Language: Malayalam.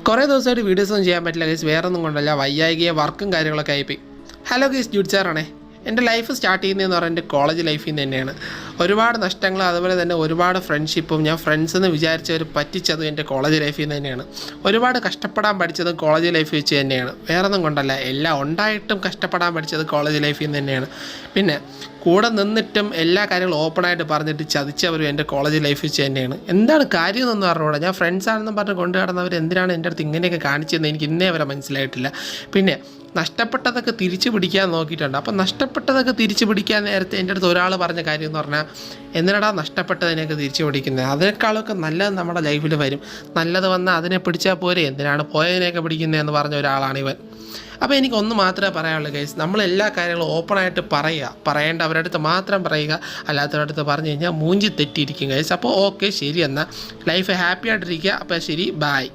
കുറേ ദിവസമായിട്ട് വീഡിയോസൊന്നും ചെയ്യാൻ പറ്റില്ല ഗൈസ്. വേറെ ഒന്നും കൊണ്ടല്ല, വയ്യായികയെ വർക്കും കാര്യങ്ങളൊക്കെ ആയിപ്പോയി. ഹലോ ഗൈസ്, ജുഡ്സാറാണേ. എൻ്റെ ലൈഫ് സ്റ്റാർട്ട് ചെയ്യുന്നതെന്ന് പറഞ്ഞാൽ എൻ്റെ കോളേജ് ലൈഫിൽ നിന്ന് തന്നെയാണ്. ഒരുപാട് നഷ്ടങ്ങളും അതുപോലെ തന്നെ ഒരുപാട് ഫ്രണ്ട്ഷിപ്പും ഞാൻ ഫ്രണ്ട്സെന്ന് വിചാരിച്ചവർ പറ്റിച്ചതും എൻ്റെ കോളേജ് ലൈഫിൽ നിന്ന് തന്നെയാണ്. ഒരുപാട് കഷ്ടപ്പെടാൻ പഠിച്ചതും കോളേജ് ലൈഫ് വെച്ച് തന്നെയാണ്. വേറെ ഒന്നും കൊണ്ടല്ല, എല്ലാം ഉണ്ടായിട്ടും കഷ്ടപ്പെടാൻ പഠിച്ചത് കോളേജ് ലൈഫിൽ നിന്ന് തന്നെയാണ്. പിന്നെ കൂടെ നിന്നിട്ടും എല്ലാ കാര്യങ്ങളും ഓപ്പണായിട്ട് പറഞ്ഞിട്ട് ചതിച്ചവരും എൻ്റെ കോളേജ് ലൈഫ് വെച്ച് തന്നെയാണ്. എന്താണ് കാര്യം എന്നൊന്നും അറിഞ്ഞൂടാ. ഞാൻ ഫ്രണ്ട്സാണെന്നും പറഞ്ഞ് കൊണ്ടു നടന്നവർ എന്തിനാണ് എൻ്റെ അടുത്ത് ഇങ്ങനെയൊക്കെ കാണിച്ചതെന്ന് എനിക്ക് ഇന്നേ വരെ മനസ്സിലായിട്ടില്ല. പിന്നെ നഷ്ടപ്പെട്ടതൊക്കെ തിരിച്ചു പിടിക്കാൻ നോക്കിയിട്ടുണ്ട്. അപ്പം നഷ്ടപ്പെട്ടതൊക്കെ തിരിച്ചു പിടിക്കാൻ നേരത്തെ എൻ്റെ അടുത്ത് ഒരാൾ പറഞ്ഞ കാര്യം എന്ന് പറഞ്ഞാൽ, എന്തിനാടാ നഷ്ടപ്പെട്ടതിനെയൊക്കെ തിരിച്ചു പിടിക്കുന്നത്? അതിനേക്കാളൊക്കെ നല്ലത് നമ്മുടെ ലൈഫിൽ വരും. നല്ലത് വന്നാൽ അതിനെ പിടിച്ചാൽ പോരെ, എന്തിനാണ് പോയതിനെയൊക്കെ പിടിക്കുന്നതെന്ന് പറഞ്ഞ ഒരാളാണിവൻ. അപ്പോൾ എനിക്കൊന്ന് മാത്രമേ പറയാനുള്ളൂ ഗൈസ്, നമ്മളെല്ലാ കാര്യങ്ങളും ഓപ്പണായിട്ട് പറയുക. പറയേണ്ടവരുടെ അടുത്ത് മാത്രം പറയുക, അല്ലാത്തവരുടെ അടുത്ത് പറഞ്ഞു കഴിഞ്ഞാൽ മൂഞ്ചി തെറ്റിയിരിക്കും ഗൈസ്. അപ്പോൾ ഓക്കെ, ശരി, എന്നാൽ ലൈഫ് ഹാപ്പി ആയിട്ടിരിക്കുക. അപ്പോൾ ശരി, ബായ്.